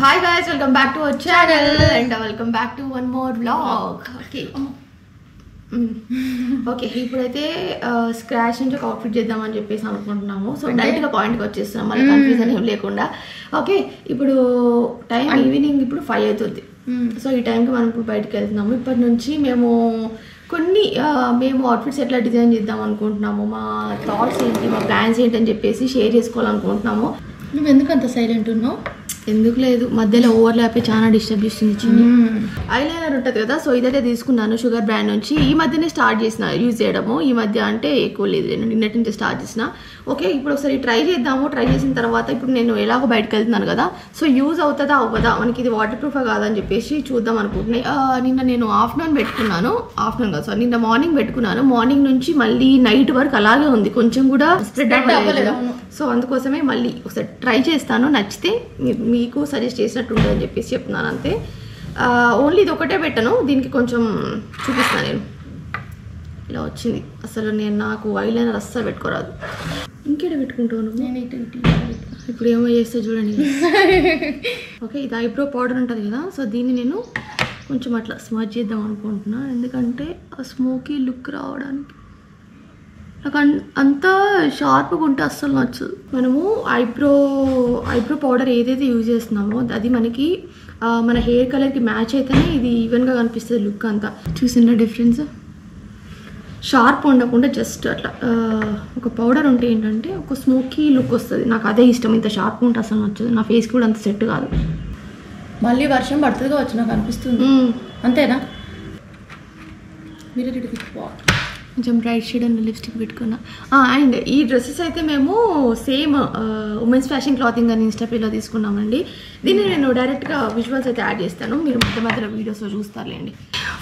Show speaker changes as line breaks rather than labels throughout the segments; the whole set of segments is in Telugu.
Hi guys, welcome back to our channel and welcome back to one more vlog. Okay ఇప్పుడైతే స్క్రాచ్ నుంచి ఒక అవుట్ఫిట్ చేద్దామని చెప్పేసి అనుకుంటున్నాము. సో డైరెక్ట్గా పాయింట్కి వచ్చేస్తున్నాం, మళ్ళీ కన్ఫ్యూజన్ ఏం లేకుండా. ఓకే ఇప్పుడు టైం ఈవినింగ్ ఇప్పుడు 5 అవుతుంది. సో ఈ టైంకి మనం ఇప్పుడు బయటకు వెళ్తున్నాము. ఇప్పటి నుంచి మేము అవుట్ఫిట్స్ ఎట్లా డిజైన్ చేద్దాం అనుకుంటున్నాము, మా థాట్స్ ఏంటి, మా ప్లాన్స్ ఏంటి అని చెప్పేసి షేర్ చేసుకోవాలనుకుంటున్నాము.
నువ్వు ఎందుకు అంత సైలెంట్ ఉన్నావు?
ఎందుకు లేదు, మధ్యలో ఓవర్లాప్ చాలా డిస్టర్బ్ చేస్తుంది. ఐలైనర్ ఉంటుంది కదా, సో ఇదైతే తీసుకున్నాను షుగర్ బ్రాండ్ నుంచి. ఈ మధ్యనే స్టార్ట్ చేసిన యూజ్ చేయడము, ఈ మధ్య అంటే ఎక్కువ లేదు, నేను నిన్నటి నుంచి స్టార్ట్ చేసిన. ఓకే ఇప్పుడు ఒకసారి ట్రై చేద్దాము. ట్రై చేసిన తర్వాత ఇప్పుడు నేను ఎలాగో బయటకు వెళ్తున్నాను కదా, సో యూజ్ అవుతుందా అవ్వదా, మనకి ఇది వాటర్ ప్రూఫా కాదని చెప్పేసి చూద్దాం అనుకుంటున్నాను. నిన్న నేను ఆఫ్టర్నూన్ పెట్టుకున్నాను, నిన్న మార్నింగ్ పెట్టుకున్నాను. మార్నింగ్ నుంచి మళ్ళీ నైట్ వరకు అలాగే ఉంది, కొంచెం కూడా స్ప్రెడ్ అవ్వలేదు. సో అందుకోసమే మళ్ళీ ఒకసారి ట్రై చేస్తాను, నచ్చితే మీకు సజెస్ట్ చేసినట్టు ఉంటుందని చెప్పేసి చెప్తున్నాను అంతే. ఓన్లీ ఇది ఒకటే పెట్టను, దీనికి కొంచెం చూపిస్తాను. నేను ఇలా వచ్చింది, అసలు నాకు ఐలైనర్ అస్సలు పెట్టుకోరాదు. ఇంకేడ పెట్టుకుంటాను నేను, ఇప్పుడు ఏమో చేస్తే చూడండి. ఓకే ఇది ఐబ్రో పౌడర్ ఉంటుంది కదా, సో దీన్ని నేను కొంచెం అట్లా స్మచ్ చేద్దాం అనుకుంటున్నాను, ఎందుకంటే ఆ స్మోకీ లుక్ రావడానికి. నాకు అంత షార్ప్గా ఉంటే అస్సలు నచ్చదు. మనము ఐబ్రో పౌడర్ ఏదైతే యూజ్ చేస్తున్నామో అది మనకి మన హెయిర్ కలర్కి మ్యాచ్ అయితేనే ఇది ఈవెన్గా కనిపిస్తుంది లుక్ అంతా. చూసిన డిఫరెన్స్ షార్ప్ ఉండకుండా జస్ట్ అట్లా ఒక పౌడర్ ఉంటే ఏంటంటే ఒక స్మోకీ లుక్ వస్తుంది. నాకు అదే ఇష్టం, ఇంత షార్ప్ ఉంటే అసలు నచ్చదు. నా ఫేస్ కూడా అంత సెట్ కాదు.
మళ్ళీ వర్షం పడుతుందిగా వచ్చి నాకు అనిపిస్తుంది, అంతేనా? మీరు
కొంచెం బ్రైట్ షేడ్ అండ్ లిప్స్టిక్ పెట్టుకున్నా. అండ్ ఈ డ్రెస్సెస్ అయితే మేము సేమ్ ఉమెన్స్ ఫ్యాషన్ క్లాతింగ్ అని ఇన్స్టాపేలో తీసుకున్నామండి. దీన్ని నేను డైరెక్ట్గా విజువల్స్ అయితే యాడ్ చేస్తాను, మీరు మధ్యలో వీడియోస్లో చూస్తారులేండి.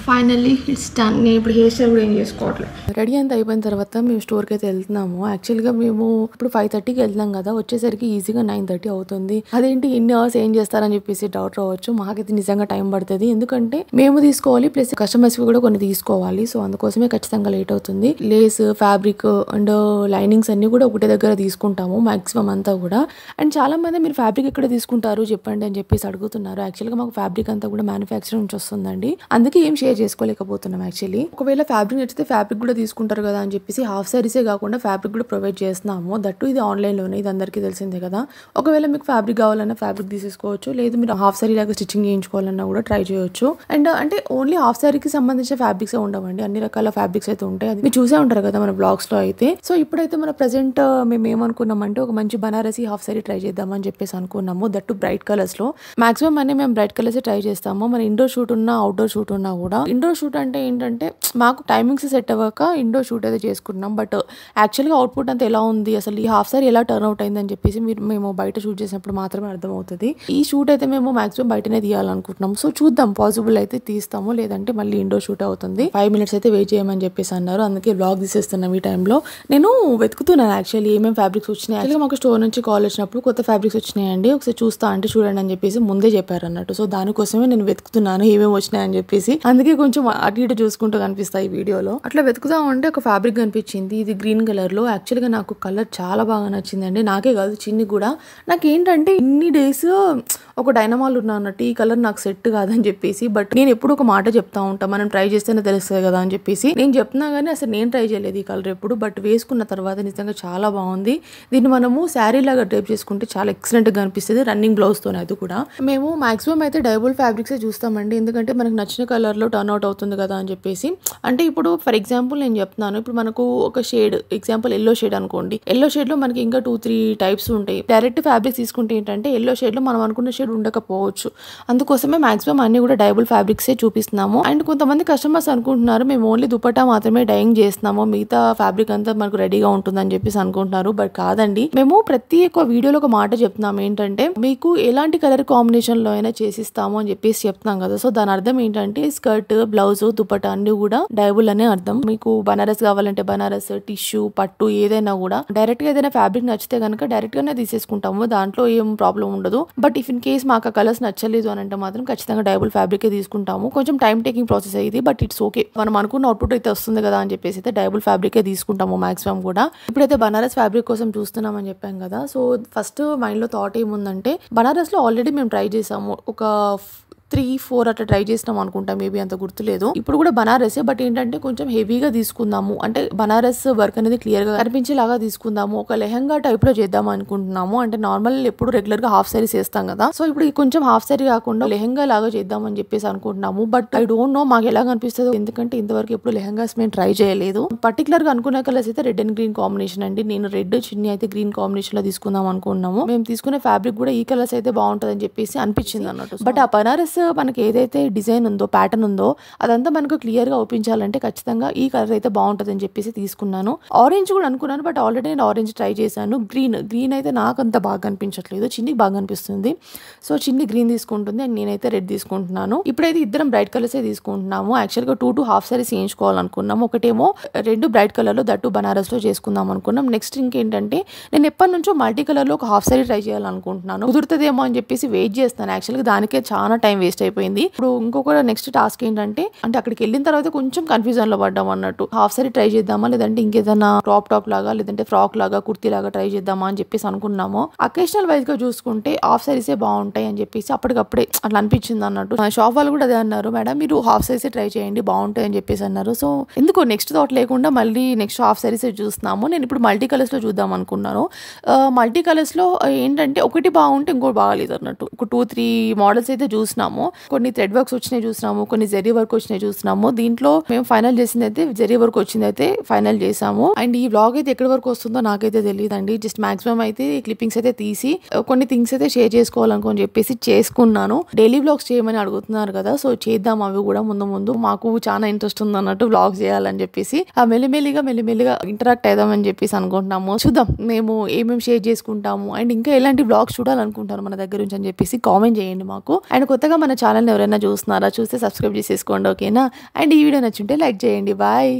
Finally it's done. నేను ఇప్పుడు హెయిర్ స్టైల్ కూడా ఏం చేసుకోవట్లేదు. రెడీ అంతా అయిపోయిన తర్వాత మేము స్టోర్కి అయితే వెళ్తున్నాము. యాక్చువల్గా మేము ఇప్పుడు 5:30కి వెళ్తున్నాం కదా, వచ్చేసరికి ఈజీగా 9:30 అవుతుంది. అదేంటి ఇన్ని అవర్స్ ఏం చేస్తారని చెప్పేసి డౌట్ రావచ్చు. మాకైతే నిజంగా టైం పడుతుంది, ఎందుకంటే మేము తీసుకోవాలి ప్లస్ కస్టమర్స్కి కూడా కొన్ని తీసుకోవాలి. సో అందుకోసమే ఖచ్చితంగా లేట్ అవుతుంది. లేస్, ఫ్యాబ్రిక్ అండ్ లైనింగ్స్ అన్ని కూడా ఒకటే దగ్గర తీసుకుంటాము మాక్సిమం అంతా కూడా. అండ్ చాలా మంది మీరు ఫ్యాబ్రిక్ ఎక్కడ తీసుకుంటారు చెప్పండి అని చెప్పేసి అడుగుతున్నారు. యాక్చువల్గా మాకు ఫ్యాబ్రిక్ అంతా కూడా మ్యానుఫ్యాక్చరింగ్ నుంచి వస్తుందండి, అందుకే ఏం షేర్ చేసుకోలేకపోతున్నాం. యాక్చువల్లీ ఒకవేళ ఫ్యాబ్రిక్ నచ్చితే ఫ్యాబ్రిక్ కూడా తీసుకుంటారు కదా అని చెప్పేసి హాఫ్ సారీసే కాకుండా ఫ్యాబ్రిక్ కూడా ప్రొవైడ్ చేస్తున్నాము. దట్టు ఇది ఆన్లైన్లోనే, ఇది అందరికీ తెలిసిందే కదా. ఒకవేళ మీకు ఫ్యాబ్రిక్ కావాలన్నా ఫ్యాబ్రిక్ తీసేసుకోవచ్చు, లేదు మీరు హాఫ్ సారీ లాగా స్టిచ్చింగ్ చేయించుకోవాలన్నా కూడా ట్రై చేయొచ్చు. అండ్ అంటే ఓన్లీ హాఫ్ సారీకి సంబంధించిన ఫ్యాబ్రిక్స్ ఉండవండి, అన్ని రకాల ఫ్యాబ్రిక్స్ అయితే ఉంటాయి. అది మీరు చూసే ఉంటారు కదా మన బ్లాగ్స్ లో అయితే. సో ఇప్పుడైతే మన ప్రెసెంట్ మేము ఏమనుకున్నామంటే ఒక మంచి బనారసి హాఫ్ సారీ ట్రై చేద్దామని చెప్పేసి అనుకున్నాము, దట్టు బ్రైట్ కలర్స్ లో. మాక్సిమం అన్ని మేము బ్రైట్ కలర్స్ ట్రై చేస్తాము. మన ఇండోర్ షూట్ ఉన్నా అవుట్డోర్ షూట్ ఉన్నా కూడా. ఇండోర్ షూట్ అంటే ఏంటంటే మాకు టైమింగ్స్ సెట్ అవ్వక ఇండోర్ షూట్ అయితే చేసుకుంటున్నాం. బట్ యాక్చువల్గా అవుట్పుట్ అంతా ఎలా ఉంది, అసలు ఈ హాఫ్ సారీ ఎలా టర్న్ అవుట్ అయిందని చెప్పేసి మేము బయట షూట్ చేసినప్పుడు మాత్రమే అర్థమవుతుంది. ఈ షూట్ అయితే మేము మాక్సిమం బయటనే తీయాలనుకుంటున్నాం. సో చూద్దాం, పాసిబుల్ అయితే తీస్తాము, లేదంటే మళ్ళీ ఇండోర్ షూట్ అవుతుంది. 5 minutes అయితే వెయిట్ చేయమని చెప్పేసి అన్నారు, అందుకే బ్లాగ్ తీసేస్తున్నాం. ఈ టైంలో నేను వెతుకుతున్నాను యాక్చువల్లీ ఏమేమి ఫ్యాబ్రిక్స్ వచ్చినాయి. యాక్చువల్గా మాకు స్టోర్ నుంచి కాల్ వచ్చినప్పుడు కొత్త ఫ్యాబ్రిక్స్ వచ్చినాయండి, ఒకసారి చూస్తా అంటే చూడండి అని చెప్పేసి ముందే చెప్పారు అన్నట్టు. సో దానికోసమే నేను వెతుకుతున్నాను ఏమేమి వచ్చినాయని చెప్పేసి, అందుకే కొంచెం అటు ఇటు చూసుకుంటూ కనిపిస్తాయి ఈ వీడియోలో. అట్లా వెతుకుతా ఉంటే ఒక ఫ్యాబ్రిక్ కనిపించింది, ఇది గ్రీన్ కలర్ లో. యాక్చువల్గా నాకు కలర్ చాలా బాగా నచ్చిందండి, నాకే కాదు చిన్ని కూడా. నాకు ఏంటంటే ఇన్ని డేస్ ఒక డైనమాల్ ఉన్నా అన్నట్టు ఈ కలర్ నాకు సెట్ కాదని చెప్పేసి. బట్ నేను ఎప్పుడు ఒక మాట చెప్తా ఉంటా, మనం ట్రై చేస్తేనే తెలుస్తుంది కదా అని చెప్పేసి. నేను చెప్తున్నా కానీ అసలు నేను ట్రై చేయలేదు ఈ కలర్ ఎప్పుడు, బట్ వేసుకున్న తర్వాత నిజంగా చాలా బాగుంది. దీన్ని మనము శారీ లాగా డ్రైప్ చేసుకుంటే చాలా ఎక్సలెంట్ గా అనిపిస్తుంది, రన్నింగ్ బ్లౌజ్ తోనే. అది కూడా మేము మాక్సిమం అయితే డైబుల్ ఫ్యాబ్రిక్స్ చూస్తామండి, ఎందుకంటే మనకు నచ్చిన కలర్ లో టర్న్ అవుట్ అవుతుంది కదా అని చెప్పేసి. అంటే ఇప్పుడు ఫర్ ఎగ్జాంపుల్ నేను చెప్తున్నాను, ఇప్పుడు మనకు ఒక షేడ్ ఎగ్జాంపుల్ ఎల్లో షేడ్ అనుకోండి, ఎల్లో షేడ్ లో మనకి ఇంకా 2-3 టైప్స్ ఉంటాయి. డైరెక్ట్ ఫ్యాబ్రిక్స్ తీసుకుంటే ఏంటంటే ఎల్లో షేడ్ లో మనం అనుకున్న షేడ్ ఉండకపోవచ్చు, అందుకోసమే మాక్సిమం అన్ని కూడా డైబుల్ ఫ్యాబ్రిక్సే చూపిస్తున్నాము. అండ్ కొంతమంది కస్టమర్స్ అనుకుంటున్నారు మేము ఓన్లీ దుపట్టా మాత్రమే డైయింగ్ చేస్తున్నాము, మిగతా ఫ్యాబ్రిక్ అంతా మనకు రెడీగా ఉంటుందని చెప్పేసి అనుకుంటున్నారు. బట్ కాదండి, మేము ప్రతి ఒక్క వీడియోలో ఒక మాట చెప్తున్నాము, ఏంటంటే మీకు ఎలాంటి కలర్ కాంబినేషన్ లో అయినా చేసిస్తాము అని చెప్పేసి చెప్తున్నాం కదా. సో దాని అర్థం ఏంటంటే స్కర్ట్
షర్ట్, బ్లౌజ్, దుపట్టా అన్ని కూడా డైబుల్ అనే అర్థం. మీకు బనారస్ కావాలంటే బనారస్, టిష్యూ, పట్టు ఏదైనా కూడా డైరెక్ట్ గా ఏదైనా ఫ్యాబ్రిక్ నచ్చితే కనుక డైరెక్ట్ గానే తీసేసుకుంటాము, దాంట్లో ఏం ప్రాబ్లం ఉండదు. బట్ ఇఫ్ ఇన్ కేస్ మాకు ఆ కలర్స్ నచ్చలేదు అని అంటే మాత్రం ఖచ్చితంగా డైబుల్ ఫ్యాబ్రిక్ తీసుకుంటాము. కొంచెం టైం టేకింగ్ ప్రాసెస్ అయ్యింది, బట్ ఇట్స్ ఓకే. మనం అనుకున్న అవుట్పుట్ అయితే వస్తుంది కదా అని చెప్పేసి అయితే డైబుల్ ఫ్యాబ్రిక్ తీసుకుంటాము మాక్సిమం కూడా. ఇప్పుడైతే బనారస్ ఫ్యాబ్రిక్ కోసం చూస్తున్నామని చెప్పాం కదా. సో ఫస్ట్ మైండ్ లో థాట్ ఏముందంటే, బనారస్ లో ఆల్రెడీ మేము ట్రై చేసాము, ఒక 3-4 అట్లా ట్రై చేసినాం అనుకుంటా, మేబీ అంత గుర్తులేదు. ఇప్పుడు కూడా బనారసే, బట్ ఏంటంటే కొంచెం హెవీగా తీసుకుందాము, అంటే బనారస్ వర్క్ అనేది క్లియర్ గా కనిపించేలాగా తీసుకుందాము. ఒక లెహంగా టైప్ లో చేద్దాం అనుకుంటున్నాము. అంటే నార్మల్ ఎప్పుడు రెగ్యులర్ గా హాఫ్ సారీస్ వేస్తాం కదా, సో ఇప్పుడు కొంచెం హాఫ్ సారీ కాకుండా లెహంగా లాగా చేద్దాం అని చెప్పేసి అనుకుంటున్నాము. బట్ ఐ డోంట్ నో మాకు ఎలా కనిపిస్తుందో, ఎందుకంటే ఇంతవరకు ఎప్పుడు లెహంగాస్ మేము ట్రై చేయలేదు. పర్టికులర్ గా అనుకున్న కలర్స్ అయితే రెడ్ అండ్ గ్రీన్ కాంబినేషన్ అండి. నేను రెడ్, చిన్ని అయితే గ్రీన్ కాంబినేషన్ లో తీసుకుందాం అనుకున్నాము. మేము తీసుకునే ఫ్యాబ్రిక్ కూడా ఈ కలర్స్ అయితే బాగుంటది అని చెప్పేసి అనిపించింది అన్నట్టు. బట్ ఆ బనారస్ మనకి ఏదైతే డిజైన్ ఉందో, ప్యాటర్న్ ఉందో, అదంతా మనకు క్లియర్ గా ఒప్పించాలంటే ఖచ్చితంగా ఈ కలర్ అయితే బాగుంటది అని చెప్పేసి తీసుకున్నాను. ఆరెంజ్ కూడా అనుకున్నాను, బట్ ఆల్రెడీ నేను ఆరెంజ్ ట్రై చేశాను. గ్రీన్ అయితే నాకు అంత బాగా అనిపించట్లేదు, చిన్నికి బాగా అనిపిస్తుంది. సో చిన్ని గ్రీన్ తీసుకుంటుంది అండ్ నేనైతే రెడ్ తీసుకుంటున్నాను. ఇప్పుడైతే ఇద్దరం బ్రైట్ కలర్స్ తీసుకుంటున్నాము. యాక్చువల్ గా 2 హాఫ్ సారీస్ వేయించుకోవాలనుకున్నాము. ఒకటేమో 2 బ్రైట్ కలర్ లో, దట్టు బనారస్ లో చేసుకుందాం అనుకున్నాం. నెక్స్ట్ ఇంకేంటంటే, నేను ఎప్పటి నుంచో మల్టీ కలర్ లో ఒక హాఫ్ సారీ ట్రై చేయాలనుకుంటున్నాను. కుదురుతుందేమో అని చెప్పేసి వెయిట్ చేస్తాను. యాక్చువల్ గా దానికే చాలా టైం వేస్ట్ అయిపోయింది. ఇప్పుడు ఇంకొక నెక్స్ట్ టాస్క్ ఏంటంటే, అంటే అక్కడికి వెళ్ళిన తర్వాత కొంచెం కన్ఫ్యూజన్ లో పడ్డాం అన్నట్టు. హాఫ్ సారీ ట్రై చేద్దామా, లేదంటే ఇంకేదైనా క్రాప్ టాప్ లాగా, లేదంటే ఫ్రాక్ లాగా, కుర్తీ లాగా ట్రై చేద్దామా అని చెప్పేసి అనుకున్నాము. అకేషనల్ వైజ్ గా చూసుకుంటే హాఫ్ సారీసే బాగుంటాయి అని చెప్పేసి అప్పటికప్పుడే అట్లా అనిపించింది అన్నట్టు. షాప్ వాళ్ళు కూడా అదే అన్నారు, మేడం మీరు హాఫ్ సారీసే ట్రై చేయండి బాగుంటాయి అని చెప్పేసి అన్నారు. సో ఎందుకో నెక్స్ట్ థాట్ లేకుండా మళ్ళీ నెక్స్ట్ హాఫ్ సారీసే చూస్తున్నాము. నేను ఇప్పుడు మల్టీ కలర్స్ లో చూద్దాం అనుకున్నాను. మల్టీ కలర్స్ లో ఏంటంటే, ఒకటి బాగుంటే ఇంకోటి బాగాలేదు అన్నట్టు. ఒక 2-3 మోడల్స్ అయితే చూసినాము. కొన్ని థ్రెడ్ వర్క్స్ వచ్చినాయి చూసినాము, కొన్ని జరీ వర్క్ వచ్చినాయి చూసినాము. దీంట్లో మేము ఫైనల్ చేసింది అయితే జరీ వర్క్ వచ్చింది అయితే ఫైనల్ చేసాము. అండ్ ఈ వ్లాగ్ అయితే ఎక్కడి వరకు వస్తుందో నాకైతే తెలియదండి. జస్ట్ మాక్సిమం అయితే క్లిప్పింగ్స్ అయితే తీసి కొన్ని థింగ్స్ అయితే షేర్ చేసుకోవాలనుకొని చెప్పేసి చేసుకున్నాను. డైలీ వ్లాగ్స్ చేయమని అడుగుతున్నారు కదా, సో చేద్దాం అవి కూడా ముందు. మాకు చాలా ఇంట్రెస్ట్ ఉంది అన్నట్టు వ్లాగ్ చేయాలని చెప్పేసి మెల్లిమెల్లిగా ఇంటరాక్ట్ అవుదామని చెప్పేసి అనుకుంటున్నాము. చూద్దాం మేము ఏమేమి షేర్ చేసుకుంటాము అండ్ ఇంకా ఎలాంటి వ్లాగ్స్ చూడాలనుకుంటారు మన దగ్గర నుంచి అని చెప్పేసి కామెంట్ చేయండి మాకు. అండ్ కొత్తగా మన ఛానల్ ఎవరైనా చూస్తున్నారా, చూస్తే సబ్స్క్రైబ్ చేసేసుకోండి, ఓకేనా. అండ్ ఈ వీడియో నచ్చుంటే లైక్ చేయండి. బాయ్.